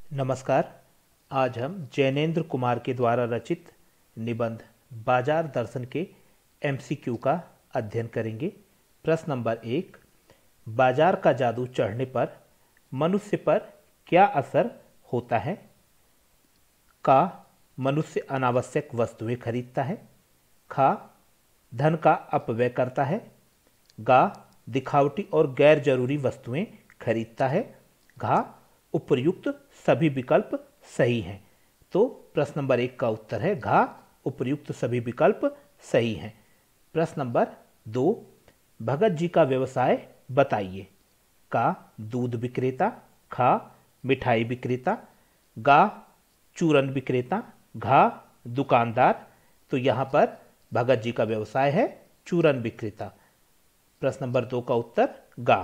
नमस्कार। आज हम जैनेन्द्र कुमार के द्वारा रचित निबंध बाजार दर्शन के एमसीक्यू का अध्ययन करेंगे। प्रश्न नंबर 1, बाजार का जादू चढ़ने पर मनुष्य पर क्या असर होता है? का, मनुष्य अनावश्यक वस्तुएं खरीदता है। खा, धन का अपव्यय करता है। गा, दिखावटी और गैर जरूरी वस्तुएं खरीदता है। घा, उपर्युक्त सभी विकल्प सही हैं। तो प्रश्न नंबर 1 का उत्तर है घा, उपर्युक्त सभी विकल्प सही हैं। प्रश्न नंबर 2, भगत जी का व्यवसाय बताइए। का, दूध विक्रेता। खा, मिठाई विक्रेता। गा, चूरन विक्रेता। घा, दुकानदार। तो यहाँ पर भगत जी का व्यवसाय है चूरन विक्रेता। प्रश्न नंबर 2 का उत्तर गा।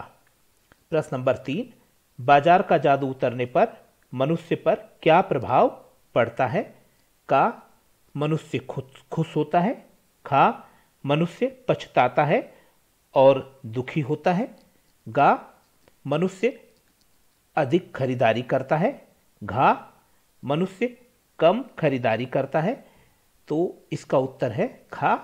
प्रश्न नंबर 3, बाजार का जादू उतरने पर मनुष्य पर क्या प्रभाव पड़ता है? का, मनुष्य खुश होता है। खा, मनुष्य पछताता है और दुखी होता है। गा, मनुष्य अधिक खरीदारी करता है। घा, मनुष्य कम खरीदारी करता है। तो इसका उत्तर है खा।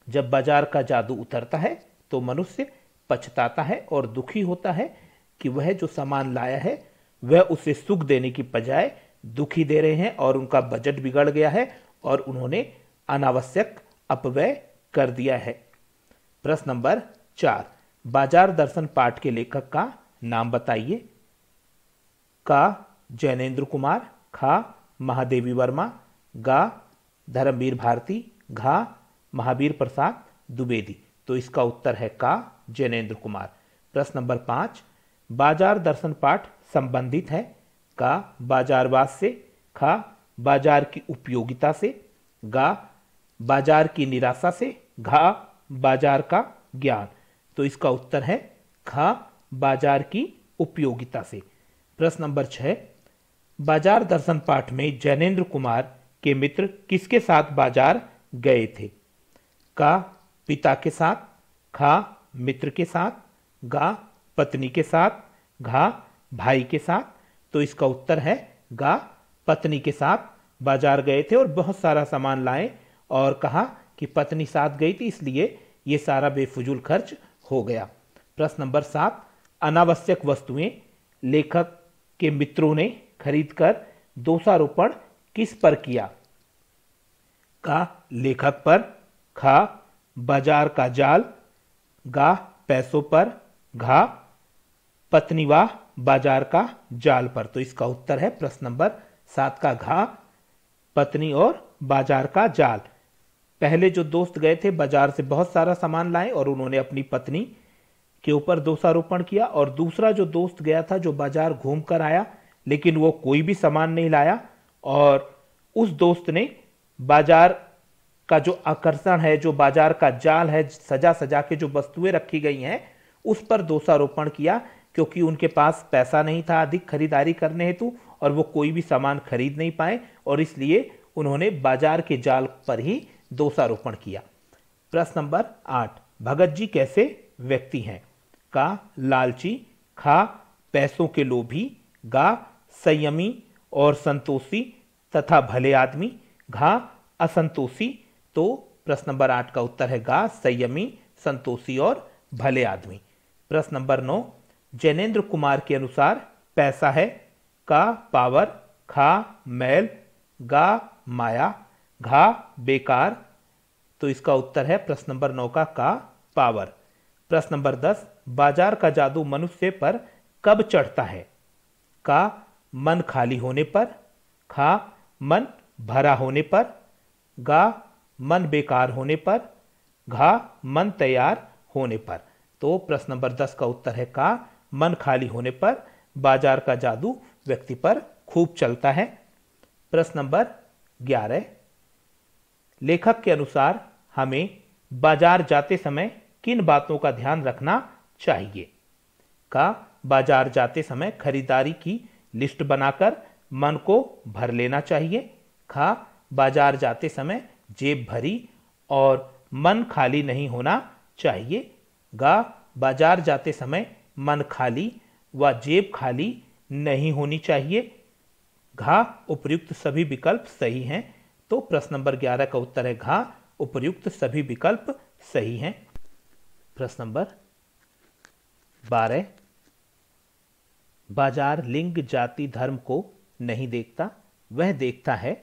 जब बाजार का जादू उतरता है तो मनुष्य पछताता है और दुखी होता है कि वह जो सामान लाया है वह उसे सुख देने की बजाय दुखी दे रहे हैं और उनका बजट बिगड़ गया है और उन्होंने अनावश्यक अपव्यय कर दिया है। प्रश्न नंबर 4, बाजार दर्शन पाठ के लेखक का नाम बताइए। का, जैनेन्द्र कुमार। खा, महादेवी वर्मा। गा, धर्मवीर भारती। घा, महावीर प्रसाद द्विवेदी। तो इसका उत्तर है का, जैनेन्द्र कुमार। प्रश्न नंबर 5, बाजार दर्शन पाठ संबंधित है। का, बाजारवाद से। खा, बाजार की उपयोगिता से। गा, बाजार की निराशा से। घा, बाजार का ज्ञान। तो इसका उत्तर है खा, बाजार की उपयोगिता से। प्रश्न नंबर 6, बाजार दर्शन पाठ में जैनेन्द्र कुमार के मित्र किसके साथ बाजार गए थे? का, पिता के साथ। खा, मित्र के साथ। गा, पत्नी के साथ। घा, भाई के साथ। तो इसका उत्तर है गा, पत्नी के साथ बाजार गए थे और बहुत सारा सामान लाए और कहा कि पत्नी साथ गई थी इसलिए ये सारा बेफजूल खर्च हो गया। प्रश्न नंबर 7, अनावश्यक वस्तुएं लेखक के मित्रों ने खरीदकर दोषारोपण किस पर किया? का, लेखक पर। खा, बाजार का जाल। गा, पैसों पर। घा, पत्नी व बाजार का जाल पर। तो इसका उत्तर है प्रश्न नंबर 7 का घा, पत्नी और बाजार का जाल। पहले जो दोस्त गए थे बाजार से बहुत सारा सामान लाए और उन्होंने अपनी पत्नी के ऊपर दोषारोपण किया और दूसरा जो दोस्त गया था जो बाजार घूम कर आया लेकिन वो कोई भी सामान नहीं लाया और उस दोस्त ने बाजार का जो आकर्षण है, जो बाजार का जाल है, सजा सजा के जो वस्तुएं रखी गई हैं उस पर दोषारोपण किया क्योंकि उनके पास पैसा नहीं था अधिक खरीदारी करने हेतु और वो कोई भी सामान खरीद नहीं पाए और इसलिए उन्होंने बाजार के जाल पर ही दोषारोपण किया। प्रश्न नंबर 8, भगत जी कैसे व्यक्ति हैं? का, लालची। खा, पैसों के लोभी। गा, संयमी और संतोषी तथा भले आदमी। घा, असंतोषी। तो प्रश्न नंबर 8 का उत्तर है गा, संयमी, संतोषी और भले आदमी। प्रश्न नंबर 9, जैनेन्द्र कुमार के अनुसार पैसा है। का, पावर। खा, मैल। गा, माया। घा, बेकार। तो इसका उत्तर है प्रश्न नंबर 9 का पावर। प्रश्न नंबर 10, बाजार का जादू मनुष्य पर कब चढ़ता है? का, मन खाली होने पर। खा, मन भरा होने पर। गा, मन बेकार होने पर। घा, मन तैयार होने पर। तो प्रश्न नंबर 10 का उत्तर है का, मन खाली होने पर बाजार का जादू व्यक्ति पर खूब चलता है। प्रश्न नंबर 11, लेखक के अनुसार हमें बाजार जाते समय किन बातों का ध्यान रखना चाहिए? का, बाजार जाते समय खरीदारी की लिस्ट बनाकर मन को भर लेना चाहिए। खा, बाजार जाते समय जेब भरी और मन खाली नहीं होना चाहिए। गा, बाजार जाते समय मन खाली व जेब खाली नहीं होनी चाहिए। घा उपर्युक्त सभी विकल्प सही हैं। तो प्रश्न नंबर 11 का उत्तर है घा उपर्युक्त सभी विकल्प सही हैं। प्रश्न नंबर 12, बाजार लिंग जाति धर्म को नहीं देखता, वह देखता है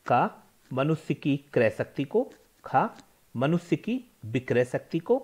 का मनुष्य की क्रय शक्ति को, खा मनुष्य की विक्रय शक्ति को,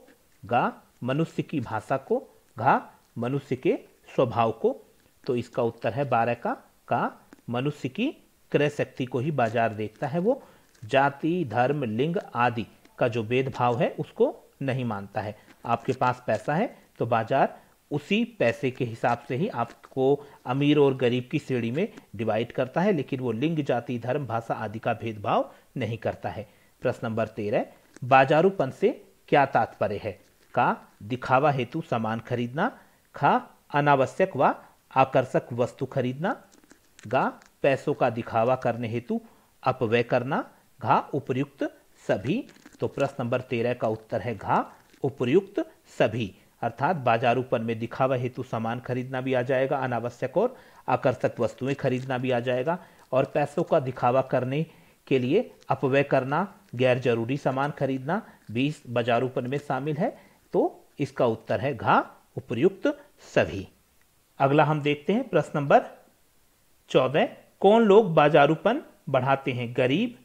गा मनुष्य की भाषा को, घा मनुष्य के स्वभाव को। तो इसका उत्तर है 12 का मनुष्य की क्रय शक्ति को ही बाजार देखता है। वो जाति धर्म लिंग आदि का जो भेदभाव है उसको नहीं मानता है। आपके पास पैसा है तो बाजार उसी पैसे के हिसाब से ही आपको अमीर और गरीब की श्रेणी में डिवाइड करता है, लेकिन वो लिंग जाति धर्म भाषा आदि का भेदभाव नहीं करता है। प्रश्न नंबर 13, बाजारूपन से क्या तात्पर्य है? का दिखावा हेतु सामान खरीदना, खा अनावश्यक व आकर्षक वस्तु खरीदना, गा पैसों का दिखावा करने हेतु अपव्यय करना, घा उपर्युक्त सभी। तो प्रश्न नंबर 13 का उत्तर है घा उपर्युक्त सभी, अर्थात बाजारूपन में दिखावा हेतु सामान खरीदना भी आ जाएगा, अनावश्यक और आकर्षक वस्तुएं खरीदना भी आ जाएगा, और पैसों का दिखावा करने के लिए अपव्यय करना, गैर जरूरी सामान खरीदना भी बाजारूपन में शामिल है। तो इसका उत्तर है घा उपर्युक्त सभी। अगला हम देखते हैं प्रश्न नंबर 14, कौन लोग बाजारूपन बढ़ाते हैं? गरीब,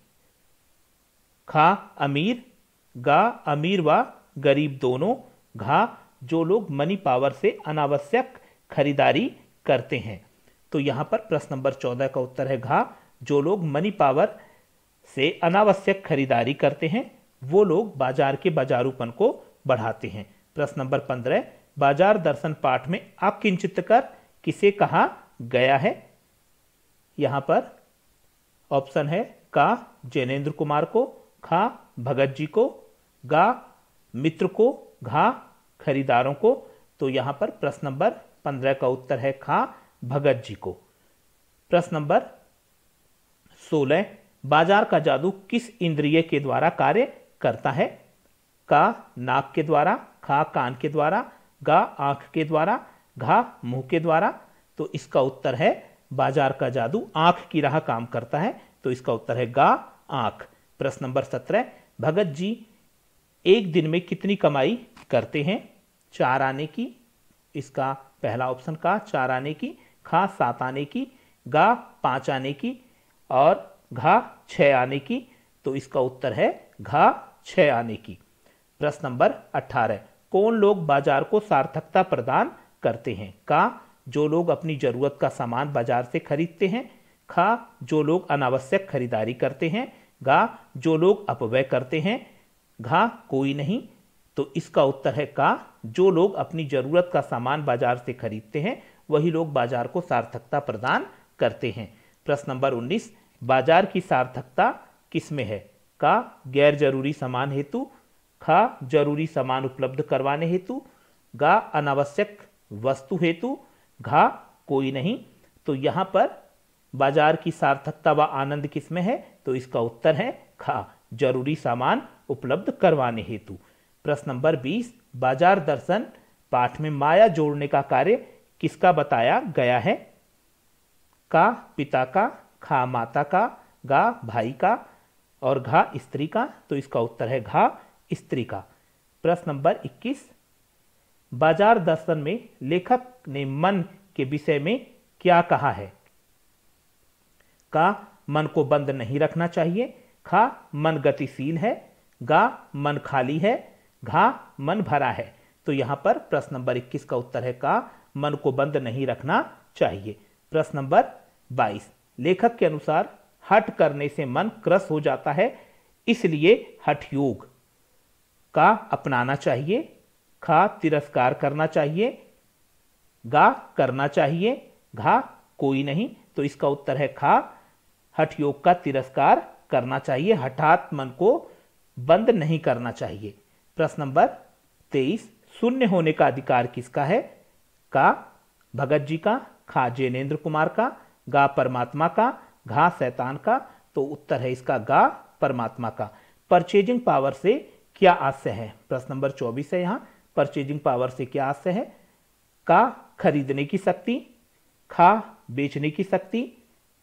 खा अमीर, गा अमीर व गरीब दोनों, घा जो लोग मनी पावर से अनावश्यक खरीदारी करते हैं। तो यहां पर प्रश्न नंबर 14 का उत्तर है घा जो लोग मनी पावर से अनावश्यक खरीदारी करते हैं वो लोग बाजार के बाजारूपन को बढ़ाते हैं। प्रश्न नंबर 15, बाजार दर्शन पाठ में अकिंचित कर किसे कहा गया है? यहां पर ऑप्शन है का जैनेन्द्र कुमार को, खा भगत जी को, गा मित्र को, घा खरीदारों को। तो यहां पर प्रश्न नंबर 15 का उत्तर है खा भगत जी को। प्रश्न नंबर 16, बाजार का जादू किस इंद्रिय के द्वारा कार्य करता है? का नाक के द्वारा, खा कान के द्वारा, गा आंख के द्वारा, घा मुंह के द्वारा। तो इसका उत्तर है बाजार का जादू आंख की राह काम करता है। तो इसका उत्तर है गा आंख। प्रश्न नंबर 17, भगत जी एक दिन में कितनी कमाई करते हैं? 4 आने की, इसका पहला ऑप्शन का 4 आने की, खा 7 आने की, गा 5 आने की और घा 6 आने की। तो इसका उत्तर है घा 6 आने की। प्रश्न नंबर 18, कौन लोग बाजार को सार्थकता प्रदान करते हैं? का जो लोग अपनी जरूरत का सामान बाजार से खरीदते हैं, खा जो लोग अनावश्यक खरीदारी करते हैं, गा जो लोग अपव्यय करते हैं, घा कोई नहीं। तो इसका उत्तर है का जो लोग अपनी जरूरत का सामान बाजार से खरीदते हैं वही लोग बाजार को सार्थकता प्रदान करते हैं। प्रश्न नंबर 19, बाजार की सार्थकता किसमें है? का गैर जरूरी सामान हेतु, खा जरूरी सामान उपलब्ध करवाने हेतु, गा अनावश्यक वस्तु हेतु, घा कोई नहीं। तो यहां पर बाजार की सार्थकता व आनंद किसमें है? तो इसका उत्तर है खा जरूरी सामान उपलब्ध करवाने हेतु। प्रश्न नंबर 20, बाजार दर्शन पाठ में माया जोड़ने का कार्य किसका बताया गया है? का पिता का, खा माता का, गा भाई का और घा स्त्री का। तो इसका उत्तर है घा स्त्री का। प्रश्न नंबर 21, बाजार दर्शन में लेखक ने मन के विषय में क्या कहा है? का मन को बंद नहीं रखना चाहिए, खा मन गतिशील है, गा मन खाली है, घा मन भरा है। तो यहां पर प्रश्न नंबर 21 का उत्तर है का मन को बंद नहीं रखना चाहिए। प्रश्न नंबर 22, लेखक के अनुसार हठ करने से मन क्रस हो जाता है इसलिए हठ योग का अपनाना चाहिए, खा तिरस्कार करना चाहिए, गा करना चाहिए, घा कोई नहीं। तो इसका उत्तर है खा हठ योग का तिरस्कार करना चाहिए, हठात मन को बंद नहीं करना चाहिए। प्रश्न नंबर 23, शून्य होने का अधिकार किसका है? का भगत जी का, खा जैनेन्द्र कुमार का, गा परमात्मा का, घा शैतान का। तो उत्तर है इसका गा परमात्मा का। परचेजिंग पावर से क्या आशय है? प्रश्न नंबर 24 है यहां परचेजिंग पावर से क्या आशय है? का खरीदने की शक्ति, खा बेचने की शक्ति,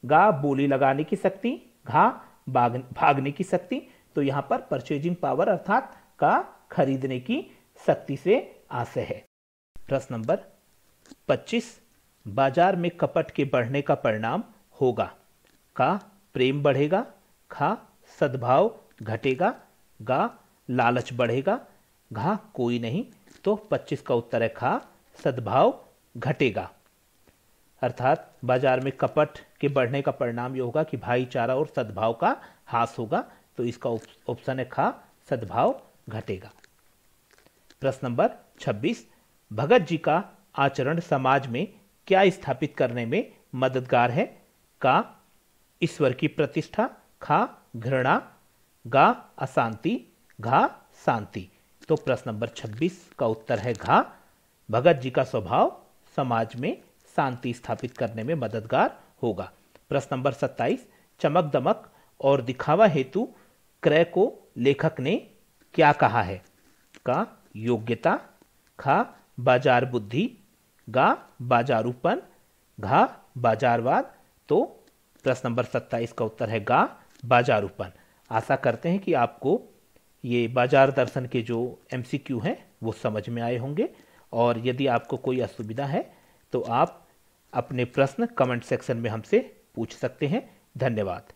गा बोली लगाने की शक्ति, घा भागने की शक्ति। तो यहां पर परचेजिंग पावर अर्थात का खरीदने की शक्ति से आशय है। प्रश्न नंबर 25, बाजार में कपट के बढ़ने का परिणाम होगा। का प्रेम बढ़ेगा, खा सद्भाव घटेगा, गा लालच बढ़ेगा, घा कोई नहीं। तो 25 का उत्तर है खा सद्भाव घटेगा। अर्थात बाजार में कपट के बढ़ने का परिणाम यह होगा कि भाईचारा और सद्भाव का ह्रास होगा। तो इसका ऑप्शन है खा सद्भाव घटेगा। प्रश्न नंबर 26, भगत जी का आचरण समाज में क्या स्थापित करने में मददगार है। का ईश्वर की प्रतिष्ठा, खा घृणा, गा अशांति, घा शांति। तो प्रश्न नंबर 26 का उत्तर है घा। भगत जी का स्वभाव समाज में शांति स्थापित करने में मददगार होगा। प्रश्न नंबर 27, चमक दमक और दिखावा हेतु क्रय को लेखक ने क्या कहा है। का योग्यता, खा बाजार बुद्धि, गा बाजारूपन, घा बाजारवाद। तो प्रश्न नंबर 27 का उत्तर है गा बाजारूपन। आशा करते हैं कि आपको ये बाजार दर्शन के जो एमसीक्यू हैं वो समझ में आए होंगे, और यदि आपको कोई असुविधा है तो आप अपने प्रश्न कमेंट सेक्शन में हमसे पूछ सकते हैं। धन्यवाद।